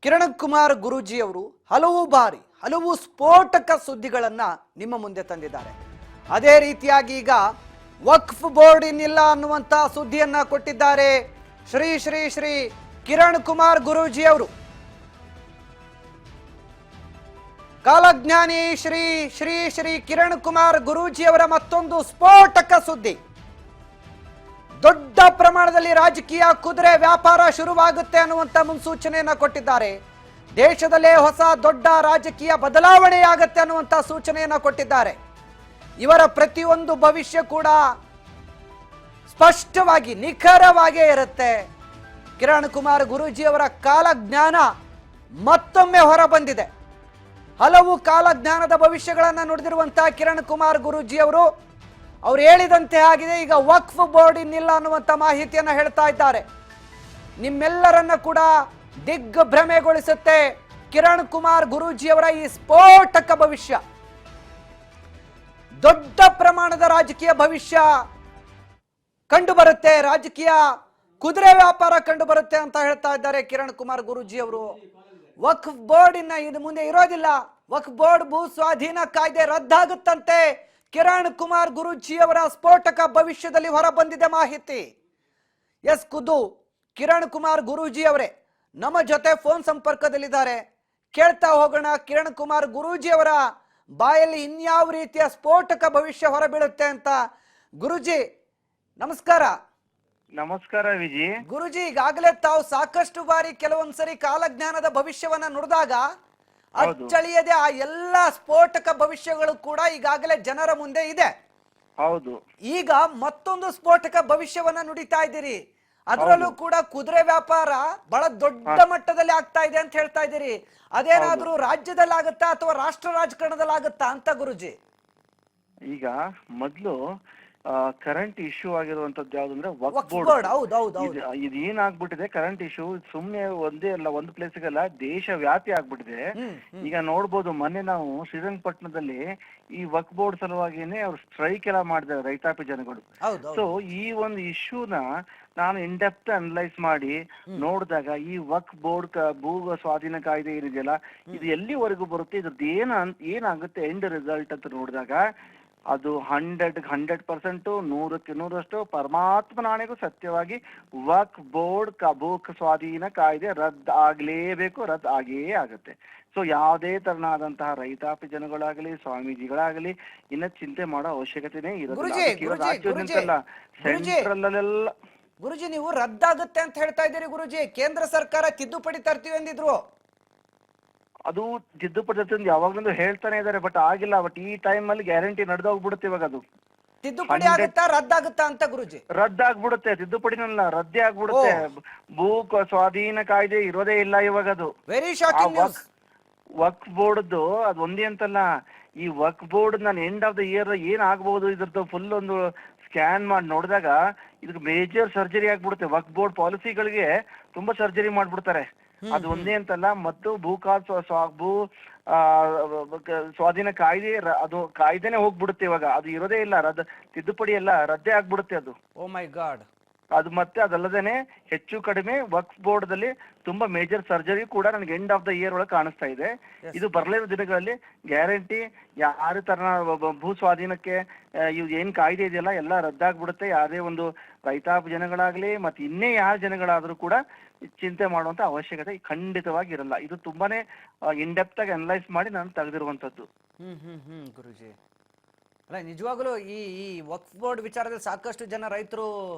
ಕಿರಣ್ ಕುಮಾರ್ ಗುರೂಜಿ ಅವರು ಹಲವು ಬಾರಿ ಹಲವು ಸ್ಫೋಟಕ ಸುದ್ದಿಗಳನ್ನ ನಿಮ್ಮ ಮುಂದೆ ತಂದಿದ್ದಾರೆ. ಅದೇ ರೀತಿಯಾಗಿ ಈಗ ವಕ್ಫ್ ಬೋರ್ಡ್ ಇನ್ನಿಲ್ಲ ಅನ್ನುವಂತ ಸುದ್ದಿಯನ್ನ ಕೊಟ್ಟಿದ್ದಾರೆ ಶ್ರೀ ಶ್ರೀ ಶ್ರೀ ಕಿರಣ್ ಕುಮಾರ್ ಗುರೂಜಿ ಅವರು. ಕಾಲಜ್ಞಾನಿ ಶ್ರೀ ಶ್ರೀ ಶ್ರೀ ಕಿರಣ್ ಕುಮಾರ್ ಗುರೂಜಿ ಅವರ ಮತ್ತೊಂದು ಸ್ಫೋಟಕ ಸುದ್ದಿ. ದೊಡ್ಡ ಪ್ರಮಾಣದಲ್ಲಿ ರಾಜಕೀಯ ಕುದುರೆ ವ್ಯಾಪಾರ ಶುರುವಾಗುತ್ತೆ ಅನ್ನುವಂತ ಮುನ್ಸೂಚನೆಯನ್ನ ಕೊಟ್ಟಿದ್ದಾರೆ. ದೇಶದಲ್ಲೇ ಹೊಸ ದೊಡ್ಡ ರಾಜಕೀಯ ಬದಲಾವಣೆಯಾಗುತ್ತೆ ಅನ್ನುವಂತ ಸೂಚನೆಯನ್ನ ಕೊಟ್ಟಿದ್ದಾರೆ. ಇವರ ಪ್ರತಿಯೊಂದು ಭವಿಷ್ಯ ಕೂಡ ಸ್ಪಷ್ಟವಾಗಿ ನಿಖರವಾಗೇ ಇರುತ್ತೆ. ಕಿರಣ್ ಕುಮಾರ್ ಗುರೂಜಿ ಅವರ ಕಾಲಜ್ಞಾನ ಮತ್ತೊಮ್ಮೆ ಹೊರ ಬಂದಿದೆ. ಹಲವು ಕಾಲಜ್ಞಾನದ ಭವಿಷ್ಯಗಳನ್ನ ನುಡಿದಿರುವಂತಹ ಕಿರಣ್ ಕುಮಾರ್ ಗುರೂಜಿ ಅವರು ಹೇಳಿದಂತೆ ಆಗಿದೆ. ಈಗ ವಕ್ಫ್ ಬೋರ್ಡ್ ಇನ್ನಿಲ್ಲ ಅನ್ನುವಂತ ಮಾಹಿತಿಯನ್ನ ಹೇಳ್ತಾ ಇದ್ದಾರೆ. ನಿಮ್ಮೆಲ್ಲರನ್ನ ಕೂಡ ದಿಗ್ಭ್ರಮೆಗೊಳಿಸುತ್ತೆ ಕಿರಣ್ ಕುಮಾರ್ ಗುರೂಜಿ ಅವರ ಈ ಸ್ಫೋಟಕ ಭವಿಷ್ಯ. ದೊಡ್ಡ ಪ್ರಮಾಣದ ರಾಜಕೀಯ ಭವಿಷ್ಯ ಕಂಡು ಬರುತ್ತೆ, ರಾಜಕೀಯ ಕುದುರೆ ವ್ಯಾಪಾರ ಕಂಡು ಬರುತ್ತೆ ಅಂತ ಹೇಳ್ತಾ ಇದ್ದಾರೆ ಕಿರಣ್ ಕುಮಾರ್ ಗುರೂಜಿ ಅವರು. ವಕ್ಫ್ ಬೋರ್ಡ್ ಇನ್ನು ಮುಂದೆ ಇರೋದಿಲ್ಲ, ವಕ್ಫ್ ಬೋರ್ಡ್ ಭೂ ಸ್ವಾಧೀನ ಕಾಯ್ದೆ ರದ್ದಾಗುತ್ತಂತೆ. ಕಿರಣ್ ಕುಮಾರ್ ಗುರೂಜಿ ಅವರ ಸ್ಫೋಟಕ ಭವಿಷ್ಯದಲ್ಲಿ ಹೊರ ಬಂದಿದೆ ಮಾಹಿತಿ. ಎಸ್ ಖುದ್ದು ಕಿರಣ್ ಕುಮಾರ್ ಗುರೂಜಿ ಅವರೇ ನಮ್ಮ ಜೊತೆ ಫೋನ್ ಸಂಪರ್ಕದಲ್ಲಿದ್ದಾರೆ. ಕೇಳ್ತಾ ಹೋಗೋಣ ಕಿರಣ್ ಕುಮಾರ್ ಗುರೂಜಿ ಅವರ ಬಾಯಲ್ಲಿ ಇನ್ಯಾವ ರೀತಿಯ ಸ್ಫೋಟಕ ಭವಿಷ್ಯ ಹೊರಬೀಳುತ್ತೆ ಅಂತ. ಗುರೂಜಿ ನಮಸ್ಕಾರ. ನಮಸ್ಕಾರ ವಿಜಿ. ಗುರೂಜಿ, ಈಗಾಗಲೇ ತಾವು ಸಾಕಷ್ಟು ಬಾರಿ ಕೆಲವೊಂದ್ಸರಿ ಕಾಲಜ್ಞಾನದ ಭವಿಷ್ಯವನ್ನ ನುಡಿದಾಗ ಅಚ್ಚಳಿಯದೆ ಆ ಎಲ್ಲ ಸ್ಫೋಟಕ ಭವಿಷ್ಯಗಳು ಕೂಡ ಈಗಾಗಲೇ ಜನರ ಮುಂದೆ ಇದೆ. ಹೌದು, ಈಗ ಮತ್ತೊಂದು ಸ್ಫೋಟಕ ಭವಿಷ್ಯವನ್ನ ನುಡಿತಾ ಇದ್ದೀರಿ. ಅದರಲ್ಲೂ ಕೂಡ ಕುದುರೆ ವ್ಯಾಪಾರ ಬಹಳ ದೊಡ್ಡ ಮಟ್ಟದಲ್ಲಿ ಆಗ್ತಾ ಇದೆ ಅಂತ ಹೇಳ್ತಾ ಇದ್ದೀರಿ. ಅದೇನಾದ್ರೂ ರಾಜ್ಯದಲ್ಲಿ ಆಗುತ್ತಾ ಅಥವಾ ರಾಷ್ಟ್ರ ರಾಜಕಾರಣದಲ್ಲಿ ಆಗುತ್ತಾ ಅಂತ ಗುರೂಜಿ? ಈಗ ಮೊದ್ಲು ಕರೆಂಟ್ ಇಶ್ಯೂ ಆಗಿರುವಂತದ್ದು ಯಾವ್ದಂದ್ರೆ ವಕ್ಫ್ ಬೋರ್ಡ್. ಇದು ಏನಾಗ್ಬಿಟ್ಟಿದೆ, ಕರೆಂಟ್ ಇಶ್ಯೂ ಸುಮ್ನೆ ಒಂದೇ ಅಲ್ಲ, ಒಂದು ಪ್ಲೇಸ್ಗೆಲ್ಲ ದೇಶ ವ್ಯಾಪಿ ಆಗ್ಬಿಟ್ಟಿದೆ. ಈಗ ನೋಡ್ಬೋದು, ಮೊನ್ನೆ ನಾವು ಶ್ರೀರಂಗಪಟ್ಟಣದಲ್ಲಿ ಈ ವಕ್ಫ್ ಬೋರ್ಡ್ ಸಲುವಾಗಿನೇ ಅವ್ರು ಸ್ಟ್ರೈಕ್ ಎಲ್ಲ ಮಾಡಿದ್ದಾರೆ ರೈತಾಪಿ ಜನಗಳು. ಸೊ ಈ ಒಂದು ಇಶ್ಯೂನ ನಾನು ಇನ್ ಡೆಪ್ತ್ ಅನಲೈಸ್ ಮಾಡಿ ನೋಡಿದಾಗ ಈ ವಕ್ಫ್ ಬೋರ್ಡ್ ಭೂ ಸ್ವಾಧೀನ ಕಾಯ್ದೆ ಏನಿದೆಯಲ್ಲ, ಇದು ಎಲ್ಲಿವರೆಗೂ ಬರುತ್ತೆ, ಇದ್ರದ್ದು ಏನಾಗುತ್ತೆ ಎಂಡ್ ರಿಸಲ್ಟ್ ಅಂತ ನೋಡಿದಾಗ ಅದು 100% 100% ಪರಮಾತ್ಮ ನಾಣೆಗೂ ಸತ್ಯವಾಗಿ ವಕ್ಫ್ ಬೋರ್ಡ್ ಭೂ ಸ್ವಾಧೀನ ಕಾಯ್ದೆ ರದ್ದು ಆಗ್ಲೇಬೇಕು, ರದ್ದು ಆಗೇ ಆಗುತ್ತೆ. ಸೊ ಯಾವುದೇ ತರನಾದಂತಹ ರೈತಾಪಿ ಜನಗಳಾಗಲಿ ಸ್ವಾಮೀಜಿಗಳಾಗಲಿ ಇನ್ನ ಚಿಂತೆ ಮಾಡೋ ಅವಶ್ಯಕತೆನೇ ಇರೋದಿಲ್ಲ. ಸೆಂಟ್ರಲ್ ಅಲ್ಲೆಲ್ಲ ಗುರುಜಿ ನೀವು ರದ್ದಾಗುತ್ತೆ ಅಂತ ಹೇಳ್ತಾ ಇದ್ದೀರಿ ಗುರುಜಿ. ಕೇಂದ್ರ ಸರ್ಕಾರ ತಿದ್ದುಪಡಿ ತರ್ತೀವಿ ಅಂದಿದ್ರು. ಅದು ತಿದ್ದುಪಡಿ ಯಾವಾಗ್ಲೂ ಹೇಳ್ತಾನೆ ಇದಾರೆ, ಬಟ್ ಆಗಿಲ್ಲ. ಬಟ್ ಈ ಟೈಮ್ ಅಲ್ಲಿ ಗ್ಯಾರಂಟಿ ನಡೆದೋಗ್ಬಿಡುತ್ತೆ. ಇವಾಗ ಅದು ತಿದ್ದುಪಡಿ ಆಗುತ್ತಾ ರದ್ದಾಗುತ್ತಾ ಅಂತ ಗುರುಜಿ? ರದ್ದಾಗ್ಬಿಡುತ್ತೆ, ತಿದ್ದುಪಡಿನಲ್ಲ ರದ್ದೇ ಆಗ್ಬಿಡುತ್ತೆ. ಭೂ ಸ್ವಾಧೀನ ಕಾಯ್ದೆ ಇರೋದೇ ಇಲ್ಲ ಇವಾಗ. ಅದು ವೆರಿ ಶಾಕಿಂಗ್ ನ್ಯೂಸ್. ವಕ್ಫ್ ಬೋರ್ಡ್ ಅದು ಒಂದೇ ಅಂತಲ್ಲ, ಈ ವಕ್ಫ್ ಬೋರ್ಡ್ ನಾನು ಎಂಡ್ ಆಫ್ ದ ಇಯರ್ ಏನ್ ಆಗ್ಬಹುದು ಇದ್ರದ್ದು ಫುಲ್ ಒಂದು ಸ್ಕ್ಯಾನ್ ಮಾಡಿ ನೋಡಿದಾಗ ಇದಕ್ಕೆ ಮೇಜರ್ ಸರ್ಜರಿ ಆಗ್ಬಿಡುತ್ತೆ. ವಕ್ಫ್ ಬೋರ್ಡ್ ಪಾಲಿಸಿಗಳಿಗೆ ತುಂಬಾ ಸರ್ಜರಿ ಮಾಡ್ಬಿಡ್ತಾರೆ. ಅದು ಒಂದೇ ಅಂತಲ್ಲ, ಮತ್ತು ಭೂ ಸ್ವಾಧೀನ ಕಾಯ್ದೆ ಅದು ಕಾಯ್ದೆನೆ ಹೋಗ್ಬಿಡುತ್ತೆ ಇವಾಗ. ಅದು ಇರೋದೇ ಇಲ್ಲ, ತಿದ್ದುಪಡಿ ಎಲ್ಲ ರದ್ದೇ ಆಗ್ಬಿಡುತ್ತೆ ಅದು. ಓ ಮೈ ಗಾಡ್. ಅದು ಮತ್ತೆ ಅದಲ್ಲದೇನೆ ಹೆಚ್ಚು ಕಡಿಮೆ ವಕ್ಫ್ ಬೋರ್ಡ್ ದಲ್ಲಿ ತುಂಬಾ ಮೇಜರ್ ಸರ್ಜರಿ ಕೂಡ ನನಗೆ ಎಂಡ್ ಆಫ್ ದ ಇಯರ್ ಒಳಗೆ ಕಾಣಿಸ್ತಾ ಇದೆ. ಇದು ಬರಲಿರೋ ದಿನಗಳಲ್ಲಿ ಗ್ಯಾರಂಟಿ ಯಾರ ತರ ಭೂ ಸ್ವಾಧೀನಕ್ಕೆ ಇವ್ ಏನ್ ಕಾಯ್ದೆ ಇದೆಯಲ್ಲ ಎಲ್ಲ ರದ್ದಾಗ್ಬಿಡುತ್ತೆ. ಯಾರೇ ಒಂದು ರೈತಾಪಿ ಜನಗಳಾಗ್ಲಿ ಮತ್ತೆ ಇನ್ನೇ ಯಾರ ಜನಗಳಾದ್ರೂ ಕೂಡ ಚಿಂತೆ ಮಾಡುವಂತ ಅವಶ್ಯಕತೆ ಖಂಡಿತವಾಗಿ ಇರಲ್ಲ. ಇದು ತುಂಬಾನೇ ಇನ್ ಡೆಪ್ತ್ ಆಗಿ ಅನಲೈಸ್ ಮಾಡಿ ನಾನು ತೆಗೆದಿರುವಂತದ್ದು. ಗುರುಜಿ, ಅಲ್ಲ ನಿಜವಾಗ್ಲೂ ಈ ವಕ್ಫ್ ಬೋರ್ಡ್ ವಿಚಾರದಲ್ಲಿ ಸಾಕಷ್ಟು ಜನ ರೈತರು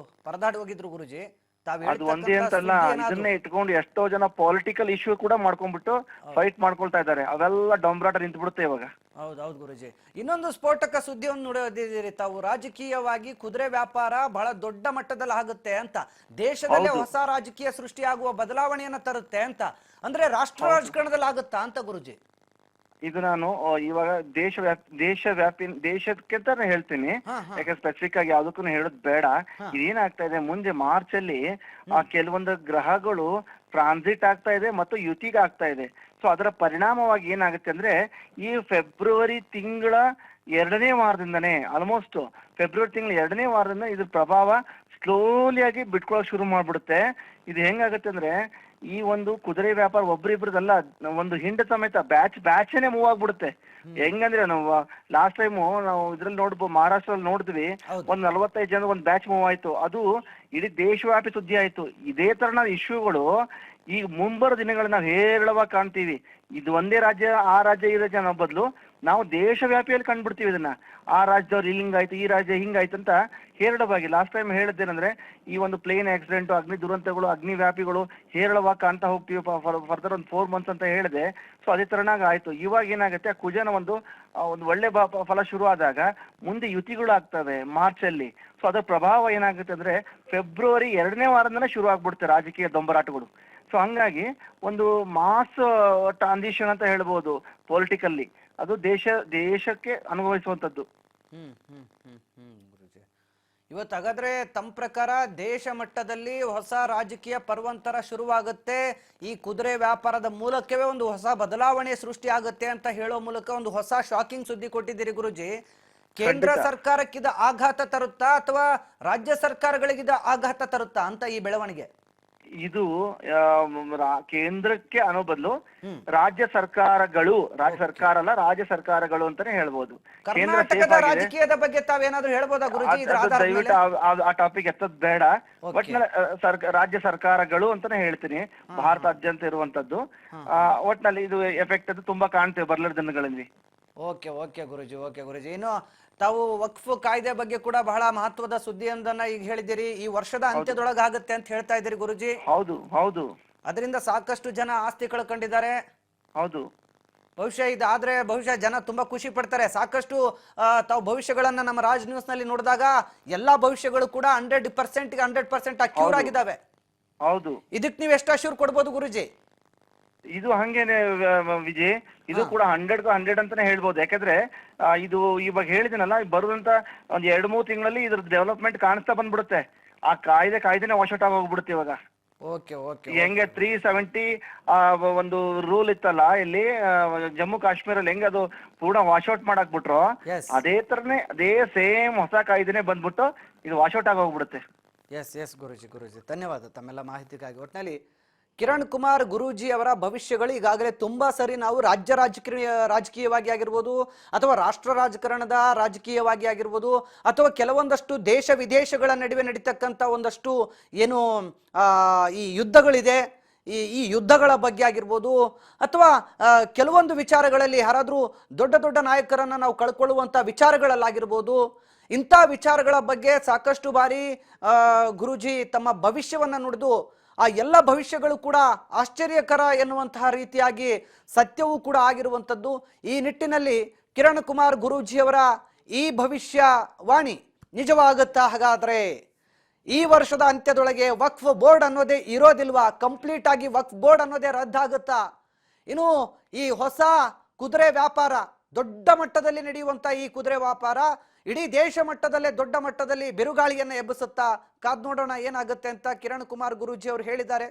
ಪರದಾಡಿ ಹೋಗಿದ್ರು ಗುರುಜಿ. ಅದು ಒಂದೇ ಅಂತಲ್ಲ, ಇದನ್ನೇ ಇಟ್ಕೊಂಡು ಎಷ್ಟೋ ಜನ ಪೊಲಿಟಿಕಲ್ ಇಶ್ಯೂ ಕೂಡ ಮಾಡ್ಕೊಂಡ್ಬಿಟ್ಟು ಫೈಟ್ ಮಾಡ್ಕೊಳ್ತಾ ಇದ್ದಾರೆ. ಅವೆಲ್ಲ ಡೊಂಬ್ರಾಟ ನಿಂತು ಬಿಡುತ್ತೆ ಇವಾಗ. ಹೌದೌದು ಗುರುಜಿ. ಇನ್ನೊಂದು ಸ್ಫೋಟಕ ಸುದ್ದಿಯನ್ನು ನೋಡೋದಿದ್ದೀರಿ ತಾವು. ರಾಜಕೀಯವಾಗಿ ಕುದುರೆ ವ್ಯಾಪಾರ ಬಹಳ ದೊಡ್ಡ ಮಟ್ಟದಲ್ಲಿ ಆಗುತ್ತೆ ಅಂತ, ದೇಶದಲ್ಲೇ ಹೊಸ ರಾಜಕೀಯ ಸೃಷ್ಟಿಯಾಗುವ ಬದಲಾವಣೆಯನ್ನ ತರುತ್ತೆ ಅಂತ. ಅಂದ್ರೆ ರಾಷ್ಟ್ರ ರಾಜಕಾರಣದಲ್ಲಿ ಆಗುತ್ತಾ ಅಂತ ಗುರುಜಿ? ಇದು ನಾನು ಇವಾಗ ದೇಶಕ್ಕೆಂತಾನೆ ಹೇಳ್ತೀನಿ, ಯಾಕೆ ಸ್ಪೆಸಿಫಿಕ್ ಆಗಿ ಯಾವ್ದಕ್ಕೂ ಹೇಳೋದ್ ಬೇಡ. ಇದೇನಾಗ್ತಾ ಇದೆ, ಮುಂದೆ ಮಾರ್ಚ್ ಅಲ್ಲಿ ಕೆಲವೊಂದು ಗ್ರಹಗಳು ಟ್ರಾನ್ಸಿಟ್ ಆಗ್ತಾ ಇದೆ ಮತ್ತು ಯುತಿಗೆ ಆಗ್ತಾ ಇದೆ. ಸೊ ಅದರ ಪರಿಣಾಮವಾಗಿ ಏನಾಗುತ್ತೆ ಅಂದ್ರೆ ಈ ಫೆಬ್ರವರಿ ತಿಂಗಳ 2ನೇ ವಾರದಿಂದನೇ, ಆಲ್ಮೋಸ್ಟ್ ಫೆಬ್ರವರಿ ತಿಂಗಳ 2ನೇ ವಾರದಿಂದ ಇದ್ರ ಪ್ರಭಾವ ಸ್ಲೋಲಿ ಆಗಿ ಬಿಟ್ಕೊಳಕ್ ಶುರು ಮಾಡ್ಬಿಡುತ್ತೆ. ಇದು ಹೆಂಗಾಗತ್ತೆ ಅಂದ್ರೆ ಈ ಒಂದು ಕುದುರೆ ವ್ಯಾಪಾರ ಒಬ್ರಿಬ್ರದಲ್ಲ, ಒಂದು ಹಿಂಡ್ ಸಮೇತ ಬ್ಯಾಚೇನೆ ಮೂವ್ ಆಗ್ಬಿಡುತ್ತೆ. ಹೆಂಗಂದ್ರೆ ನಾವು ಲಾಸ್ಟ್ ಟೈಮು ನಾವು ಇದ್ರಲ್ಲಿ ನೋಡ್ಬೋದು, ಮಹಾರಾಷ್ಟ್ರಲ್ಲಿ ನೋಡಿದ್ವಿ, ಒಂದ್ 45 ಜನ ಒಂದ್ ಬ್ಯಾಚ್ ಮೂವ್ ಆಯ್ತು. ಅದು ಇಡೀ ದೇಶವ್ಯಾಪಿ ಸುದ್ದಿ ಆಯ್ತು. ಇದೇ ತರನ ಇಶ್ಯೂಗಳು ಈಗ ಮುಂಬರೋ ದಿನಗಳಲ್ಲಿ ನಾವು ಹೇರಳವಾಗಿ ಕಾಣ್ತೀವಿ. ಇದು ಒಂದೇ ರಾಜ್ಯ, ಆ ರಾಜ್ಯ ಈ ರಾಜ್ಯ ಅನ್ನೋ ಬದಲು ನಾವು ದೇಶವ್ಯಾಪಿಯಲ್ಲಿ ಕಂಡ್ಬಿಡ್ತೀವಿ ಇದನ್ನ. ಆ ರಾಜ್ಯದವ್ರು ಹಿಂಗಾಯ್ತು, ಈ ರಾಜ್ಯ ಹಿಂಗಾಯ್ತು ಅಂತ ಹೇರಳವಾಗಿ. ಲಾಸ್ಟ್ ಟೈಮ್ ಹೇಳಿದ್ದೇನೆಂದ್ರೆ, ಈ ಒಂದು ಪ್ಲೇನ್ ಆಕ್ಸಿಡೆಂಟ್, ಅಗ್ನಿ ದುರಂತಗಳು, ಅಗ್ನಿ ವ್ಯಾಪಿಗಳು ಹೇರಳವಾಗಿ ಕಾಣ್ತಾ ಹೋಗ್ತೀವಿ ಫರ್ದರ್ ಒಂದು 4 months ಅಂತ ಹೇಳಿದೆ. ಸೊ ಅದೇ ತರನಾಗ ಆಯ್ತು. ಇವಾಗ ಏನಾಗುತ್ತೆ, ಆ ಕುಜನ ಒಂದು ಒಳ್ಳೆ ಫಲ ಶುರು ಆದಾಗ ಮುಂದೆ ಯುತಿಗಳು ಆಗ್ತವೆ ಮಾರ್ಚ್ ಅಲ್ಲಿ. ಸೊ ಅದರ ಪ್ರಭಾವ ಏನಾಗುತ್ತೆ ಅಂದ್ರೆ ಫೆಬ್ರವರಿ 2ನೇ ವಾರದಿಂದಲೇ ಶುರು ಆಗ್ಬಿಡುತ್ತೆ ರಾಜಕೀಯ ದೊಂಬರಾಟಗಳು. ಸೊ ಹಂಗಾಗಿ ಒಂದು ಮಾಸ್ ಟ್ರಾನ್ಸಿಷನ್ ಅಂತ ಹೇಳ್ಬೋದು ಪೊಲಿಟಿಕಲ್ಲಿ. ಅದು ದೇಶಕ್ಕೆ ಅನುಭವಿಸುವಂತದ್ದು. ಗುರುಜಿ, ಇವತ್ತು ಹಾಗಾದ್ರೆ ತಮ್ಮ ಪ್ರಕಾರ ದೇಶ ಮಟ್ಟದಲ್ಲಿ ಹೊಸ ರಾಜಕೀಯ ಪರ್ವಂತರ ಶುರುವಾಗುತ್ತೆ. ಈ ಕುದುರೆ ವ್ಯಾಪಾರದ ಮೂಲಕವೇ ಒಂದು ಹೊಸ ಬದಲಾವಣೆ ಸೃಷ್ಟಿ ಆಗುತ್ತೆ ಅಂತ ಹೇಳೋ ಮೂಲಕ ಒಂದು ಹೊಸ ಶಾಕಿಂಗ್ ಸುದ್ದಿ ಕೊಟ್ಟಿದ್ದೀರಿ ಗುರುಜಿ. ಕೇಂದ್ರ ಸರ್ಕಾರಕ್ಕಿದ ಆಘಾತ ತರುತ್ತಾ ಅಥವಾ ರಾಜ್ಯ ಸರ್ಕಾರಗಳಿಗಿದ ಆಘಾತ ತರುತ್ತಾ ಅಂತ ಈ ಬೆಳವಣಿಗೆ? ಇದು ಕೇಂದ್ರಕ್ಕೆ ಅನ್ನೋ ಬದಲು ರಾಜ್ಯ ಸರ್ಕಾರಗಳು, ರಾಜ್ಯ ಸರ್ಕಾರ ಅಲ್ಲ ರಾಜ್ಯ ಸರ್ಕಾರಗಳು ಅಂತಾನೆ ಹೇಳ್ಬೋದು. ಕರ್ನಾಟಕದ ರಾಜಕೀಯದ ಬಗ್ಗೆ ತಾವೇನಾದ್ರೂ ಹೇಳ್ಬೋದಾ ಗುರುಜಿ? ದಯವಿಟ್ಟು ಆ ಟಾಪಿಕ್ ಎತ್ತದ್ ಬೇಡ. ಒಟ್ನಲ್ಲಿ ರಾಜ್ಯ ಸರ್ಕಾರಗಳು ಅಂತಾನೆ ಹೇಳ್ತೀನಿ, ಭಾರತಾದ್ಯಂತ ಇರುವಂತದ್ದು. ಒಟ್ನಲ್ಲಿ ಇದು ಎಫೆಕ್ಟ್ ಅದು ತುಂಬಾ ಕಾಣ್ತೇವೆ ಬರ್ಲರ ದಿನಗಳಲ್ಲಿ. ಓಕೆ ಓಕೆ ಗುರುಜಿ, ಓಕೆ ಗುರುಜಿ. ಇನ್ನು ತಾವು ವಕ್ಫ್ ಕಾಯ್ದೆ ಬಗ್ಗೆ ಕೂಡ ಬಹಳ ಮಹತ್ವದ ಸುದ್ದಿಯೊಂದನ್ನ ಈಗ ಹೇಳಿದಿರಿ. ಈ ವರ್ಷದ ಅಂತ್ಯದೊಳಗೆ ಆಗುತ್ತೆ ಅಂತ ಹೇಳ್ತಾ ಇದ್ದೀರಿ ಗುರುಜಿ. ಹೌದು ಹೌದು. ಅದರಿಂದ ಸಾಕಷ್ಟು ಜನ ಆಸ್ತಿ ಕಳ್ಕೊಂಡಿದ್ದಾರೆ. ಹೌದು. ಬಹುಶಃ ಇದಾದ್ರೆ ಬಹುಶಃ ಜನ ತುಂಬಾ ಖುಷಿ ಪಡ್ತಾರೆ. ಸಾಕಷ್ಟು ತಾವು ಭವಿಷ್ಯಗಳನ್ನ ನಮ್ಮ ರಾಜ್ ನ್ಯೂಸ್ ನಲ್ಲಿ ನೋಡಿದಾಗ ಎಲ್ಲಾ ಭವಿಷ್ಯಗಳು ಕೂಡ 100% 100% ಅಕ್ಯೂರ್ ಆಗಿದ್ದಾವೆ. ಹೌದು. ಇದಕ್ಕೆ ನೀವು ಎಷ್ಟು ಅಶ್ಯೂರ್ ಕೊಡ್ಬೋದು ಗುರುಜಿ? ಇದು ಹಂಗೇನೆ ವಿಜಯ್, ಇದು ಕೂಡ 100ಕ್ಕೆ 100 ಅಂತಾನೆ ಹೇಳ್ಬೋದು. ಯಾಕಂದ್ರೆ ಇದು ಇವಾಗ ಹೇಳಿದಿನಲ್ಲ, ಬರುವಂತ ಒಂದ್ 2-3 ತಿಂಗಳಲ್ಲಿ ಇದ್ರ ಡೆವಲಪ್ಮೆಂಟ್ ಕಾಣಿಸ್ತಾ ಬಂದ್ಬಿಡುತ್ತೆ. ಆ ಕಾಯ್ದೆನೆ ವಾಶೌಟ್ ಆಗಿ ಹೋಗ್ಬಿಡುತ್ತೆ ಇವಾಗ. Okay okay. ಹೆಂಗೆ 370 ಒಂದು ರೂಲ್ ಇತ್ತಲ್ಲ ಇಲ್ಲಿ ಜಮ್ಮು ಕಾಶ್ಮೀರಲ್ಲಿ, ಹೆಂಗೆ ಅದು ಪೂರ್ಣ ವಾಶೌಟ್ ಮಾಡಾಕ್ಬಿಟ್ರು, ಅದೇ ತರನೇ ಅದೇ ಸೇಮ್ ಹೊಸ ಕಾಯ್ದೆನೆ ಬಂದ್ಬಿಟ್ಟು ಇದು ವಾಶೌಟ್ ಆಗಿ ಹೋಗ್ಬಿಡುತ್ತೆ. ಎಸ್ ಎಸ್ ಗುರುಜಿ, ಗುರುಜಿ ಧನ್ಯವಾದ ತಮ್ಮೆಲ್ಲ ಮಾಹಿತಿಗಾಗಿ. ಒಟ್ಟಿನಲ್ಲಿ ಕಿರಣ್ ಕುಮಾರ್ ಗುರೂಜಿ ಅವರ ಭವಿಷ್ಯಗಳು ಈಗಾಗಲೇ ತುಂಬಾ ಸರಿ ನಾವು ರಾಜಕೀಯವಾಗಿ ಆಗಿರ್ಬೋದು, ಅಥವಾ ರಾಷ್ಟ್ರ ರಾಜಕಾರಣದ ರಾಜಕೀಯವಾಗಿ ಆಗಿರ್ಬೋದು, ಅಥವಾ ಕೆಲವೊಂದಷ್ಟು ದೇಶ ವಿದೇಶಗಳ ನಡುವೆ ನಡೀತಕ್ಕಂಥ ಒಂದಷ್ಟು ಏನು ಈ ಯುದ್ಧಗಳಿದೆ, ಈ ಯುದ್ಧಗಳ ಬಗ್ಗೆ ಆಗಿರ್ಬೋದು, ಅಥವಾ ಕೆಲವೊಂದು ವಿಚಾರಗಳಲ್ಲಿ ಯಾರಾದರೂ ದೊಡ್ಡ ದೊಡ್ಡ ನಾಯಕರನ್ನ ನಾವು ಕಳ್ಕೊಳ್ಳುವಂಥ ವಿಚಾರಗಳಲ್ಲಾಗಿರ್ಬೋದು, ಇಂಥ ವಿಚಾರಗಳ ಬಗ್ಗೆ ಸಾಕಷ್ಟು ಬಾರಿ ಗುರೂಜಿ ತಮ್ಮ ಭವಿಷ್ಯವನ್ನ ನುಡಿದು ಆ ಎಲ್ಲ ಭವಿಷ್ಯಗಳು ಕೂಡ ಆಶ್ಚರ್ಯಕರ ಎನ್ನುವಂತಹ ರೀತಿಯಾಗಿ ಸತ್ಯವೂ ಕೂಡ ಆಗಿರುವಂಥದ್ದು. ಈ ನಿಟ್ಟಿನಲ್ಲಿ ಕಿರಣ್ ಕುಮಾರ್ ಗುರೂಜಿಯವರ ಈ ಭವಿಷ್ಯವಾಣಿ ನಿಜವಾಗುತ್ತಾ? ಹಾಗಾದ್ರೆ ಈ ವರ್ಷದ ಅಂತ್ಯದೊಳಗೆ ವಕ್ಫ್ ಬೋರ್ಡ್ ಅನ್ನೋದೇ ಇರೋದಿಲ್ವಾ? ಕಂಪ್ಲೀಟ್ ಆಗಿ ವಕ್ಫ್ ಬೋರ್ಡ್ ಅನ್ನೋದೇ ರದ್ದಾಗುತ್ತಾ? ಇನ್ನು ಈ ಹೊಸ ಕುದುರೆ ವ್ಯಾಪಾರ, ದೊಡ್ಡ ಮಟ್ಟದಲ್ಲಿ ನಡೆಯುವಂತ ಈ ಕುದುರೆ ವ್ಯಾಪಾರ ಇಡೀ ದೇಶ ಮಟ್ಟದಲ್ಲೇ ದೊಡ್ಡ ಮಟ್ಟದಲ್ಲಿ ಬಿರುಗಾಳಿಯನ್ನ ಎಬ್ಬಿಸುತ್ತಾ? ಕಾದ್ ನೋಡೋಣ ಏನಾಗುತ್ತೆ ಅಂತ ಕಿರಣ್ ಕುಮಾರ್ ಗುರೂಜಿ ಅವರು ಹೇಳಿದ್ದಾರೆ.